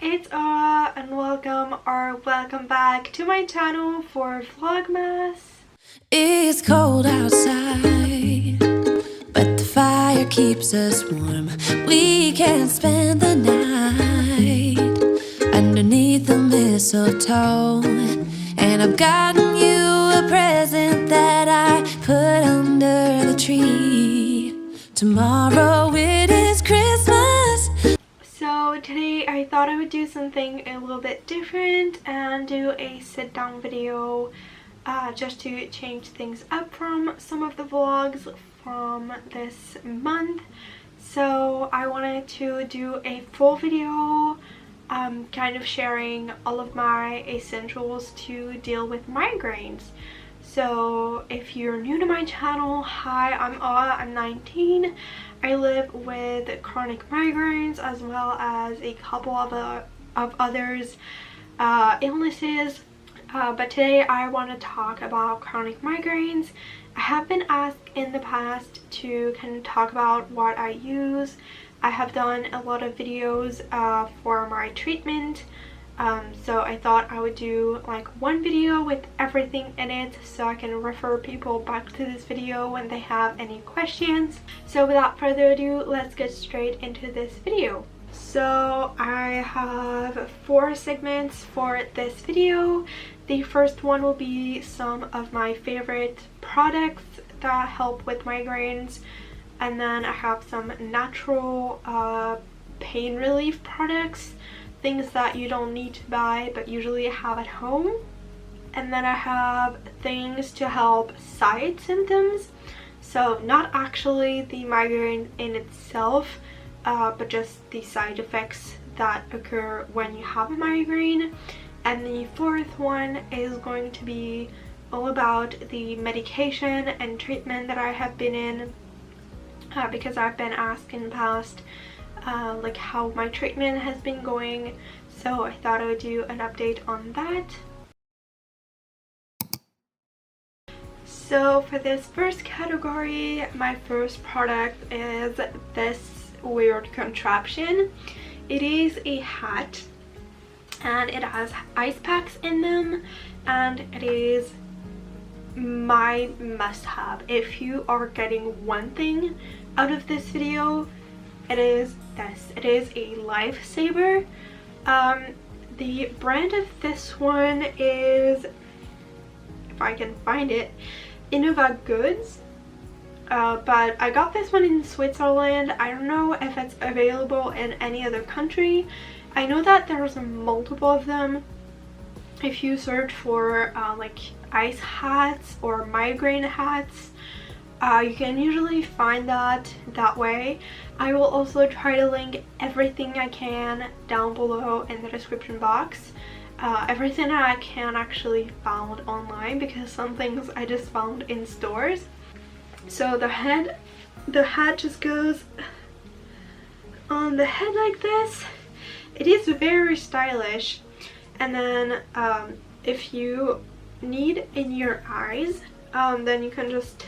it's Aura and welcome back to my channel for vlogmas. It's cold outside, but the fire keeps us warm. We can spend the night underneath the mistletoe. And I've gotten you a present that I put under the tree. Tomorrow it is Christmas. So today I thought I would do something a little bit different and do a sit down video just to change things up from some of the vlogs from this month. So I wanted to do a full video kind of sharing all of my essentials to deal with migraines. So if you're new to my channel, hi, I'm Aura, I'm 19. I live with chronic migraines as well as a couple of others illnesses. But today I want to talk about chronic migraines. I have been asked in the past to kind of talk about what I use. I have done a lot of videos for my treatment. So I thought I would do like one video with everything in it so I can refer people back to this video when they have any questions. So without further ado, let's get straight into this video. So I have 4 segments for this video. The first one will be some of my favorite products that help with migraines, and then I have some natural pain relief products, things that you don't need to buy but usually have at home. And then I have things to help side symptoms, so not actually the migraine in itself, but just the side effects that occur when you have a migraine. And the fourth one is going to be all about the medication and treatment that I have been in, because I've been asked in the past like how my treatment has been going, so I thought I would do an update on that. So for this first category, my first product is this weird contraption. It is a hat and it has ice packs in them, and it is my must-have. If you are getting one thing out of this video, it is this. It is a lifesaver. The brand of this one is, if I can find it, Innova Goods. But I got this one in Switzerland. I don't know if it's available in any other country. I know that there's multiple of them. If you search for like ice hats or migraine hats, you can usually find that way. I will also try to link everything I can down below in the description box. Everything that I can actually found online, because some things I just found in stores. So the hat just goes on the head like this. It is very stylish. And then if you need in your eyes, then you can just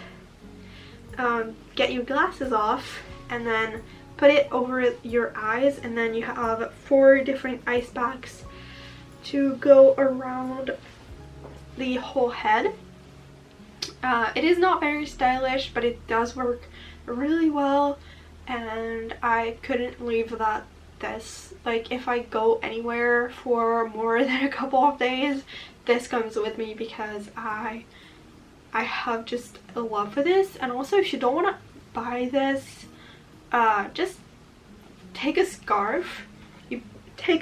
get your glasses off and then put it over your eyes, and then you have 4 different ice packs to go around the whole head. It is not very stylish, but it does work really well, and I couldn't leave this. Like, if I go anywhere for more than a couple of days, this comes with me because I have just a love for this. And also, if you don't want to buy this, just take a scarf. You take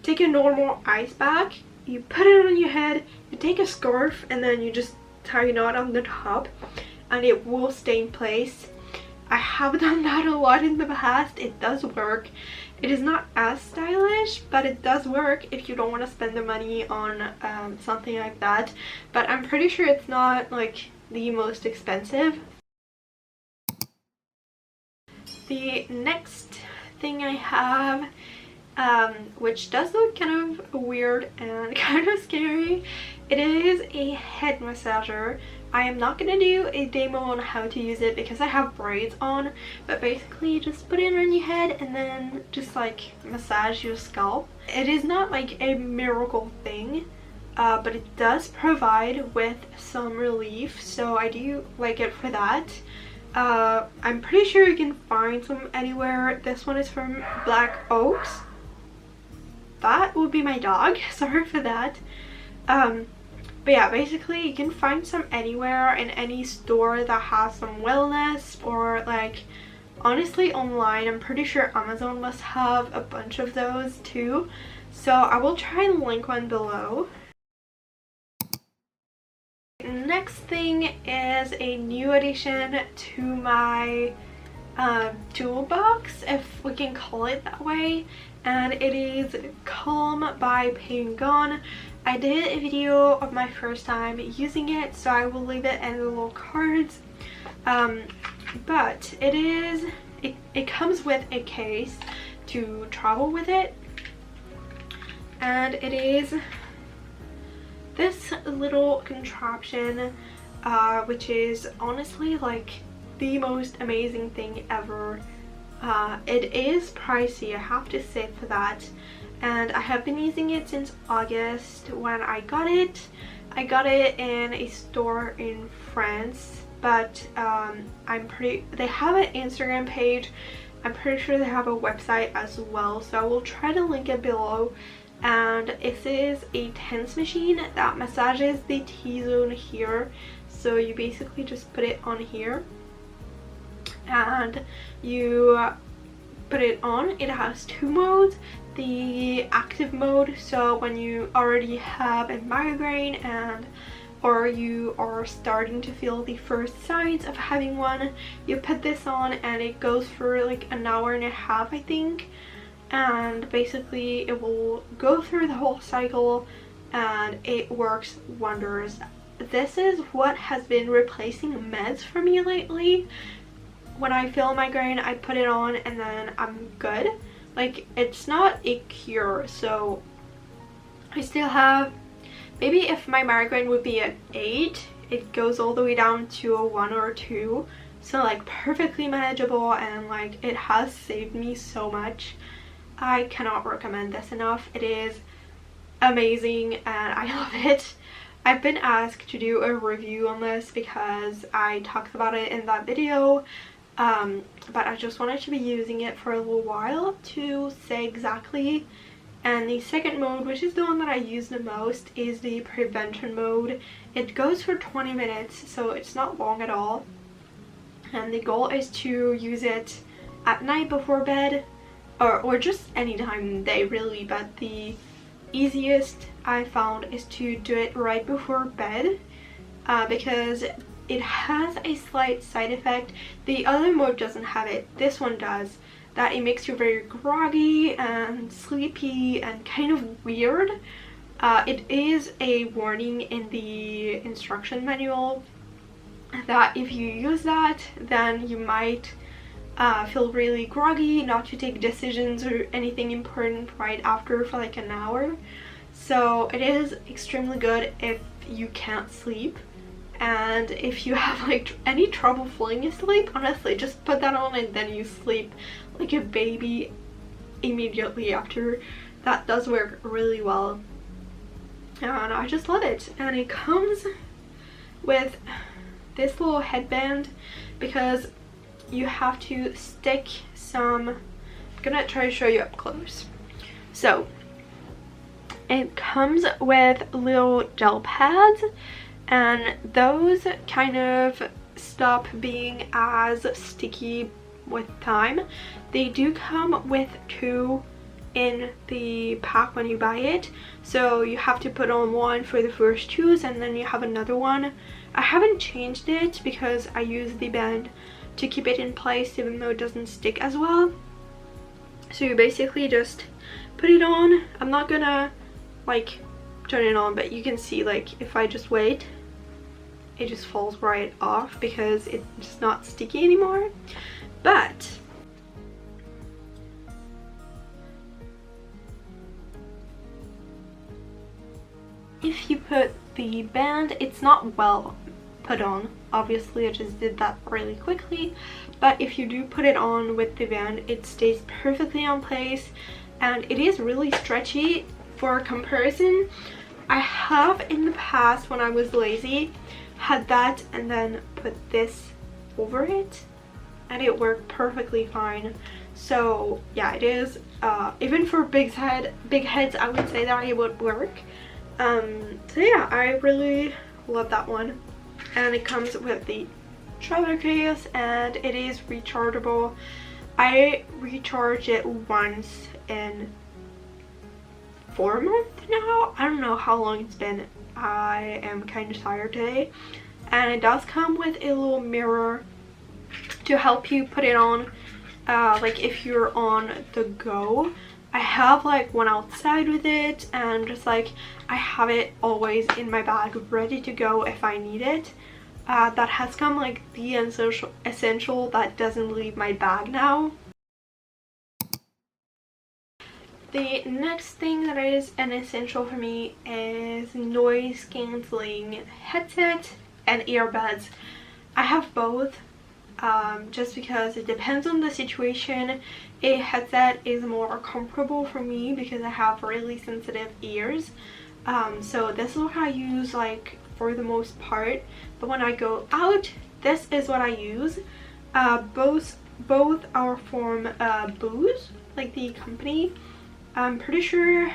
take a normal ice pack, you put it on your head, you take a scarf, and then you just tie a knot on the top, and it will stay in place. I have done that a lot in the past. It does work. It is not as stylish, but it does work if you don't want to spend the money on something like that. But I'm pretty sure it's not like the most expensive. The next thing I have, which does look kind of weird and kind of scary, it is a head massager. I am not gonna do a demo on how to use it because I have braids on, but basically you just put it on your head and then just like massage your scalp. It is not like a miracle thing, but it does provide with some relief, so I do like it for that. I'm pretty sure you can find some anywhere. This one is from Black Oaks. That would be my dog, sorry for that. But yeah, basically you can find some anywhere, in any store that has some wellness, or like honestly online. I'm pretty sure Amazon must have a bunch of those too, so I will try and link one below. Next thing is a new addition to my toolbox, if we can call it that way, and it is Calm by Pain Gone. I did a video of my first time using it, so I will leave it in the little cards. But it comes with a case to travel with it, and it is this little contraption, which is honestly like the most amazing thing ever. It is pricey, I have to say, for that, and I have been using it since August when I got it. I got it in a store in France, but they have an Instagram page. I'm pretty sure they have a website as well, so I will try to link it below. And this is a tense machine that massages the T-zone here, so you basically just put it on here and you put it on. It has two modes. The active mode, so when you already have a migraine or you are starting to feel the first signs of having one, you put this on and it goes for like an hour and a half, I think, and basically it will go through the whole cycle and it works wonders. This is what has been replacing meds for me lately. When I feel a migraine, I put it on and then I'm good. Like, it's not a cure, so I still have, maybe if my migraine would be an 8, it goes all the way down to a 1 or a 2, so like perfectly manageable, and like it has saved me so much. I cannot recommend this enough. It is amazing and I love it. I've been asked to do a review on this because I talked about it in that video, but I just wanted to be using it for a little while to say exactly. And the second mode, which is the one that I use the most, is the prevention mode. It goes for 20 minutes, so it's not long at all, and the goal is to use it at night before bed, or just any time in the day really, but the easiest I found is to do it right before bed, because it has a slight side effect. The other mode doesn't have it, this one does, that it makes you very groggy and sleepy and kind of weird. It is a warning in the instruction manual that if you use that, then you might feel really groggy, not to take decisions or anything important right after for like an hour. So it is extremely good if you can't sleep, and if you have like any trouble falling asleep, honestly just put that on and then you sleep like a baby immediately after. That does work really well and I just love it. And it comes with this little headband because you have to stick some, I'm gonna try to show you up close. So it comes with little gel pads, and those kind of stop being as sticky with time. They do come with 2 in the pack when you buy it, so you have to put on one for the first use and then you have another one. I haven't changed it because I use the band to keep it in place even though it doesn't stick as well. So you basically just put it on. I'm not gonna like turn it on, but you can see like if I just wait, it just falls right off because it's just not sticky anymore. But if you put the band, it's not well put on. Obviously I just did that really quickly, but if you do put it on with the band, it stays perfectly on place and it is really stretchy. For comparison, I have in the past, when I was lazy, had that and then put this over it and it worked perfectly fine. So yeah, it is even for big heads, I would say that it would work. So yeah, I really love that one, and it comes with the traveler case and it is rechargeable. I recharge it once in 4 months now. I don't know how long it's been. I am kind of tired today. And it does come with a little mirror to help you put it on, like if you're on the go. I have like one outside with it, and just like I have it always in my bag ready to go if I need it. That has come like the essential that doesn't leave my bag now. The next thing that is an essential for me is noise cancelling headset and earbuds. I have both, just because it depends on the situation. A headset is more comfortable for me because I have really sensitive ears. So this is what I use like for the most part. But when I go out, this is what I use. Both are from Bose, like the company. I'm pretty sure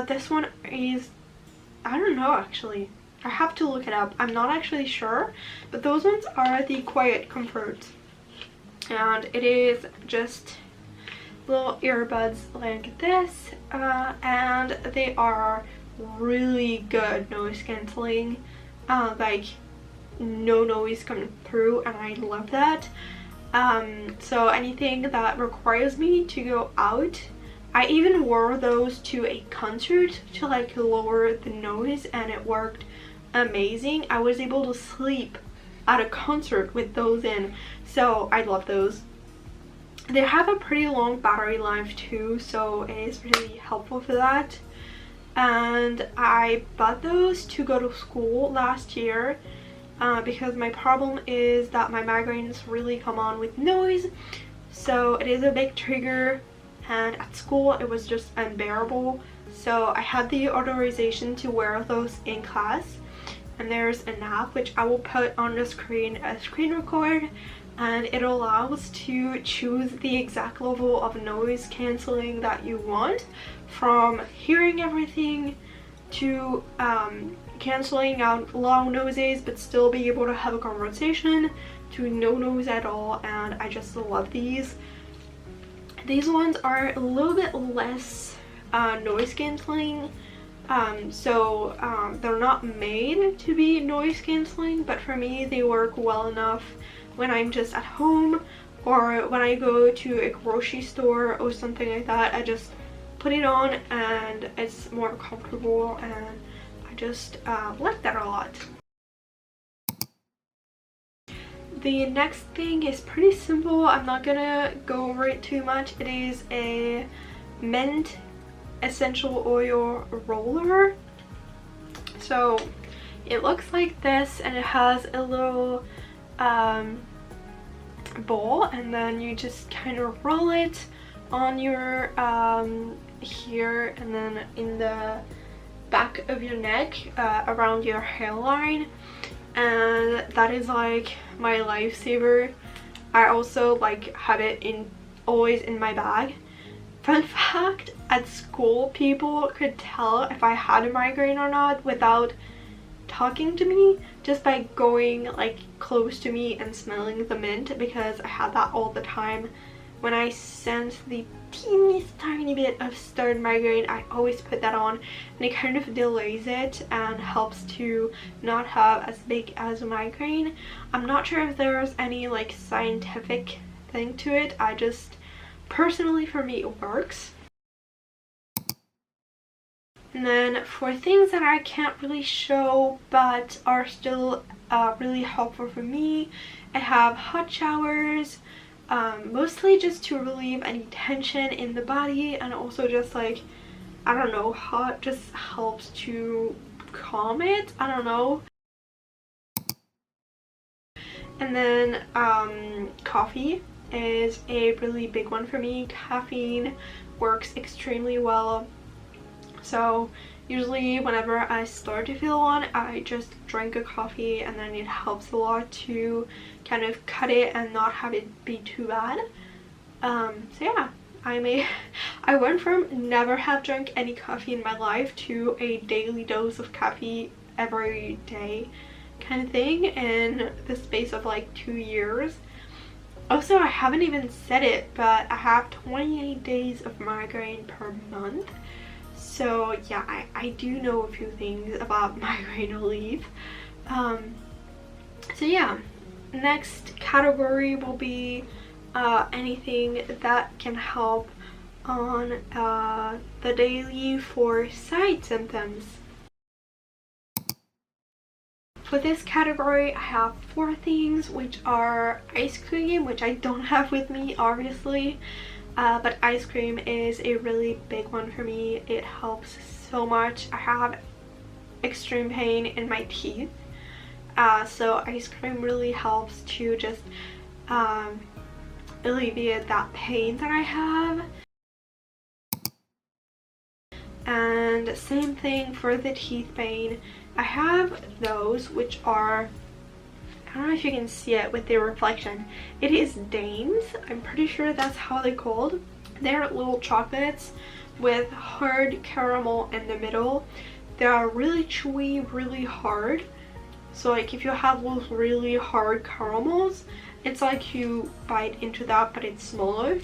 this one is, I don't know actually. I have to look it up. I'm not actually sure, but those ones are the Quiet Comfort. And it is just little earbuds like this, and they are really good noise cancelling. Like no noise coming through, and I love that. So anything that requires me to go out, I even wore those to a concert to like lower the noise, and it worked amazing. I was able to sleep at a concert with those in, so I love those. They have a pretty long battery life too, so it is really helpful for that. And I bought those to go to school last year, because my problem is that my migraines really come on with noise, so it is a big trigger, and at school it was just unbearable. So I had the authorization to wear those in class, and there's an app which I will put on the screen, a screen record, and it allows to choose the exact level of noise cancelling that you want, from hearing everything to cancelling out loud noises but still be able to have a conversation, to no noise at all. And I just love these. These ones are a little bit less noise cancelling, so they're not made to be noise cancelling, but for me they work well enough when I'm just at home or when I go to a grocery store or something like that. I just put it on and it's more comfortable, and I just like that a lot. The next thing is pretty simple. I'm not gonna go over it too much. It is a mint essential oil roller. So it looks like this, and it has a little bowl, and then you just kind of roll it on your here, and then in the back of your neck, around your hairline, and that is like my lifesaver. I also like have it always in my bag. Fun fact, at school people could tell if I had a migraine or not without talking to me, just by going like close to me and smelling the mint, because I had that all the time. When I sense the teeniest tiny bit of start migraine, I always put that on, and it kind of delays it and helps to not have as big as a migraine. I'm not sure if there's any like scientific thing to it. I just personally, for me, it works. And then for things that I can't really show but are still really helpful for me, I have hot showers, mostly just to relieve any tension in the body, and also just like, I don't know, hot just helps to calm it. I don't know. And then coffee is a really big one for me. Caffeine works extremely well, so usually whenever I start to feel one, I just drink a coffee, and then it helps a lot to kind of cut it and not have it be too bad. So yeah, I went from never have drank any coffee in my life to a daily dose of coffee every day kind of thing in the space of like 2 years. Also, I haven't even said it, but I have 28 days of migraine per month. So yeah, I do know a few things about migraine relief. So yeah, next category will be anything that can help on the daily for side symptoms. For this category, I have 4 things, which are ice cream, which I don't have with me obviously, but ice cream is a really big one for me. It helps so much. I have extreme pain in my teeth, so ice cream really helps to just alleviate that pain that I have. And same thing for the teeth pain. I have those, which are, I don't know if you can see it with the reflection. It is Danes. I'm pretty sure that's how they're called. They're little chocolates with hard caramel in the middle. They are really chewy, really hard. So like if you have those really hard caramels, it's like you bite into that, but it's smaller.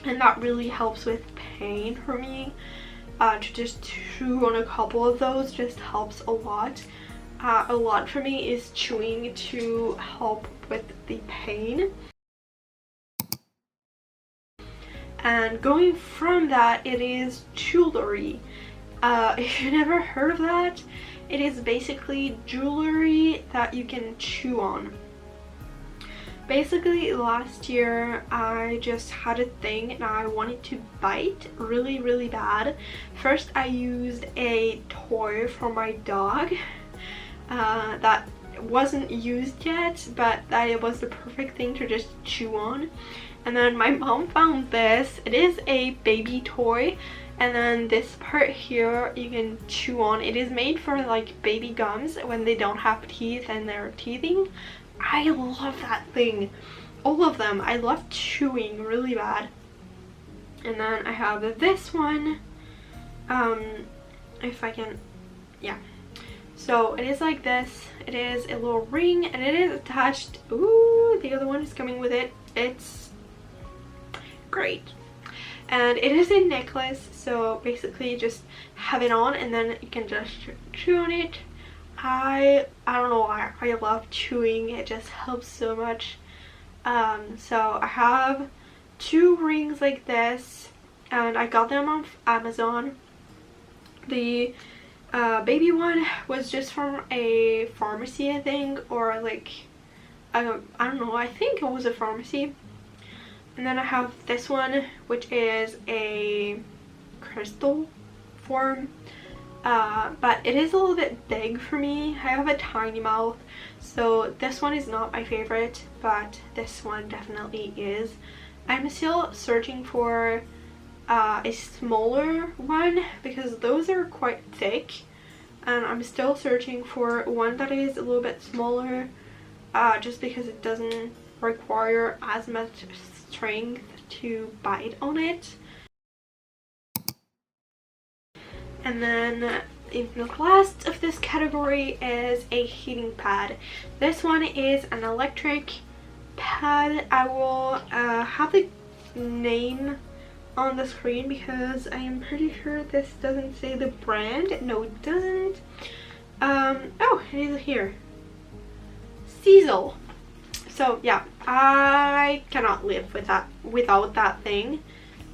And that really helps with pain for me. To just chew on a couple of those just helps a lot. A lot for me is chewing to help with the pain. And going from that, it is jewelry. If you never heard of that, it is basically jewelry that you can chew on. Basically, last year I just had a thing and I wanted to bite really, really bad. First, I used a toy for my dog that wasn't used yet, but that it was the perfect thing to just chew on. And then my mom found this. It is a baby toy, and then this part here you can chew on. It is made for like baby gums when they don't have teeth and they're teething. I love that thing. All of them. I love chewing really bad. And then I have this one. If I can, yeah. So it is like this. It is a little ring and it is attached. Ooh, the other one is coming with it. It's great. And it is a necklace. So basically you just have it on and then you can just chew on it. I don't know why I love chewing. It just helps so much. So I have 2 rings like this and I got them on Amazon. The baby one was just from a pharmacy, I think, or like I don't know, I think it was a pharmacy. And then I have this one, which is a crystal form. But it is a little bit big for me. I have a tiny mouth, so this one is not my favorite, but this one definitely is. I'm still searching for a smaller one because those are quite thick, and I'm still searching for one that is a little bit smaller, just because it doesn't require as much strength to bite on it. And then the last of this category is a heating pad. This one is an electric pad. I will have the name on the screen because I am pretty sure this doesn't say the brand. No, it doesn't. Oh, it is here. Cecil. So yeah, I cannot live without that thing.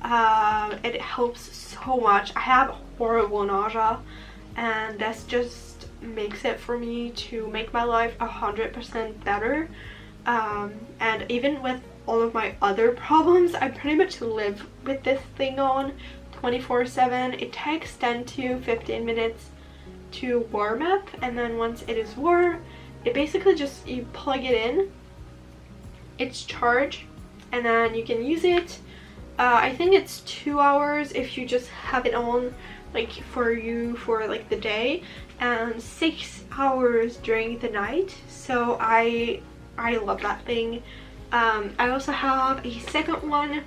It helps so much. I have horrible nausea, and this just makes it for me to make my life 100% better. And even with all of my other problems, I pretty much live with this thing on 24/7. It takes 10 to 15 minutes to warm up, and then once it is warm, it basically just, you plug it in, it's charged, and then you can use it. I think it's 2 hours if you just have it on like for like the day, and 6 hours during the night. So I love that thing. I also have a second one,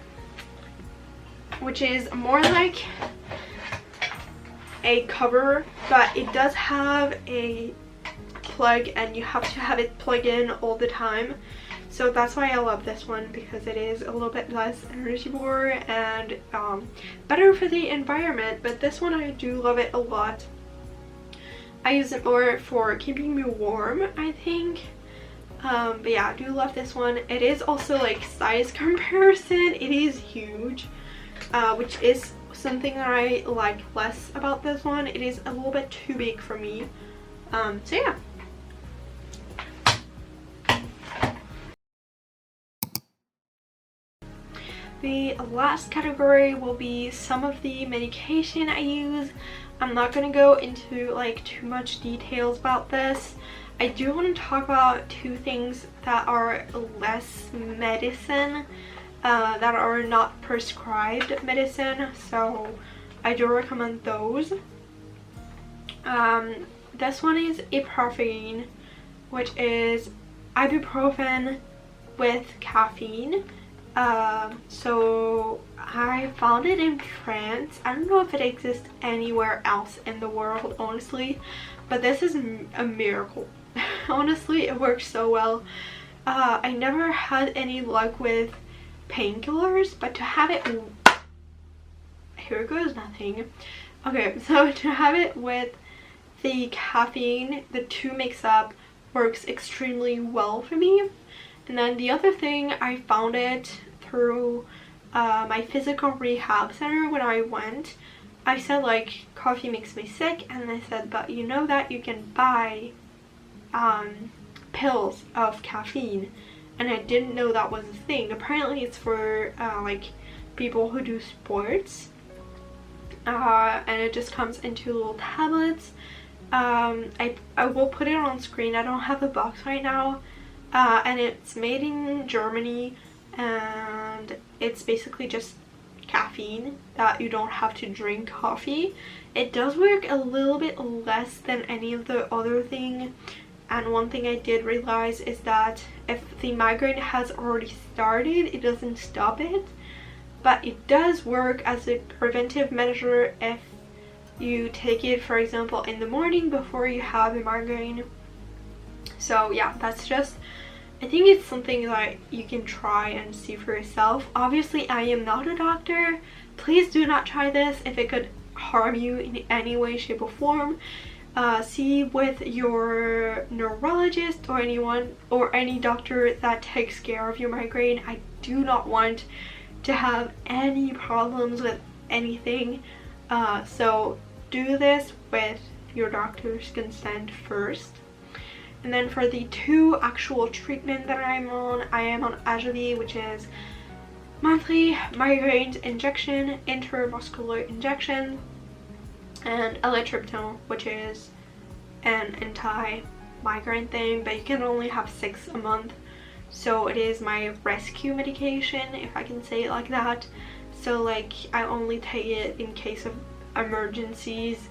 which is more like a cover, but it does have a plug and you have to have it plugged in all the time. So that's why I love this one, because it is a little bit less energy poor and better for the environment. But this one, I do love it a lot. I use it more for keeping me warm, I think. But yeah, I do love this one. It is also like size comparison, it is huge, which is something that I like less about this one. It is a little bit too big for me. So yeah. The last category will be some of the medication I use. I'm not going to go into like too much details about this. I do want to talk about two things that are less medicine, that are not prescribed medicine, so I do recommend those. This one is ibuprofen, which is ibuprofen with caffeine. So I found it in France. I don't know if it exists anywhere else in the world, honestly, but this is a miracle. Honestly, it works so well. I never had any luck with painkillers, but to have it, here goes nothing. Okay, so to have it with the caffeine, the two mix up, works extremely well for me. And then the other thing, I found it through my physical rehab center when I went. I said like, coffee makes me sick, and they said, but you know that you can buy pills of caffeine, and I didn't know that was a thing. Apparently it's for like people who do sports, and it just comes into little tablets. I will put it on screen. I don't have the box right now, and it's made in Germany, and it's basically just caffeine that you don't have to drink coffee. It does work a little bit less than any of the other thing, and one thing I did realize is that if the migraine has already started, it doesn't stop it, but it does work as a preventive measure if you take it, for example, in the morning before you have a migraine. So yeah, that's just, I think it's something that you can try and see for yourself. Obviously, I am not a doctor. Please do not try this if it could harm you in any way, shape, or form. See with your neurologist or anyone or any doctor that takes care of your migraine. I do not want to have any problems with anything. So do this with your doctor's consent first. And then for the two actual treatment that I am on ADHD, which is monthly migraines injection, intramuscular injection, and elliptical, which is an anti-migraine thing, but you can only have 6 a month. So it is my rescue medication, if I can say it like that. So like, I only take it in case of emergencies,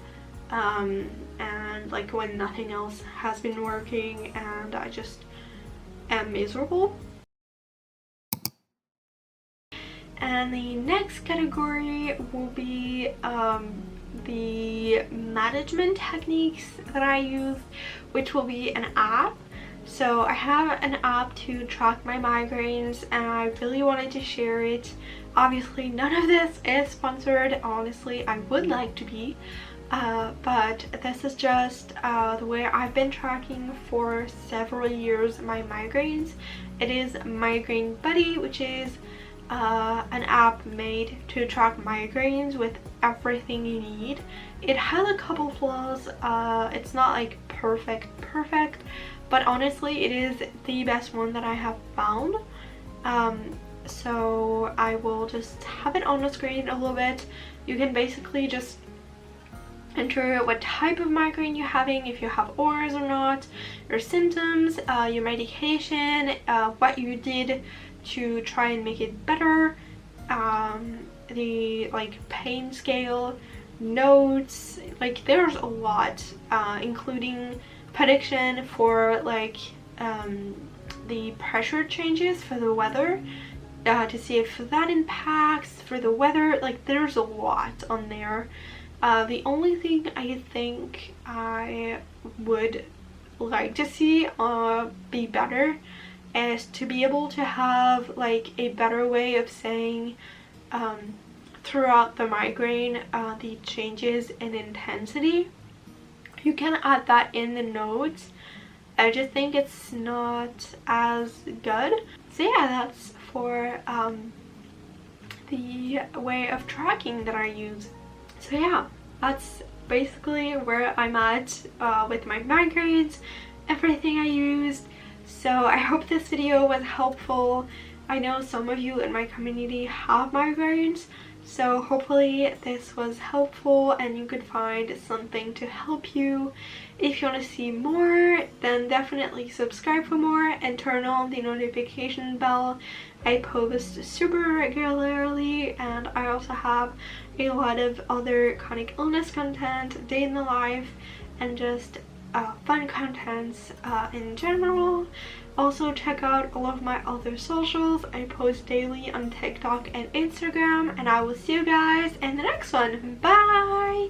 and like when nothing else has been working and I just am miserable. And the next category will be the management techniques that I use, which will be an app. So I have an app to track my migraines, and I really wanted to share it. Obviously none of this is sponsored. Honestly, I would like to be, but this is just the way I've been tracking for several years my migraines. It is Migraine Buddy, which is an app made to track migraines with everything you need. It has a couple flaws. It's not like perfect, but honestly it is the best one that I have found. So I will just have it on the screen a little bit. You can basically just enter what type of migraine you're having, if you have auras or not, your symptoms, your medication, what you did to try and make it better, the like pain scale, notes, like there's a lot, including prediction for like the pressure changes for the weather, to see if that impacts for the weather. Like there's a lot on there. The only thing I think I would like to see be better is to be able to have like a better way of saying throughout the migraine the changes in intensity. You can add that in the notes. I just think it's not as good. So yeah, that's for the way of tracking that I use. So yeah, that's basically where I'm at with my migraines, everything I used. So I hope this video was helpful. I know some of you in my community have migraines, so hopefully this was helpful and you could find something to help you. If you want to see more, then definitely subscribe for more and turn on the notification bell. I post super regularly, and I also have a lot of other chronic illness content, day in the life, and just fun contents in general. Also check out all of my other socials. I post daily on TikTok and Instagram, and I will see you guys in the next one. Bye!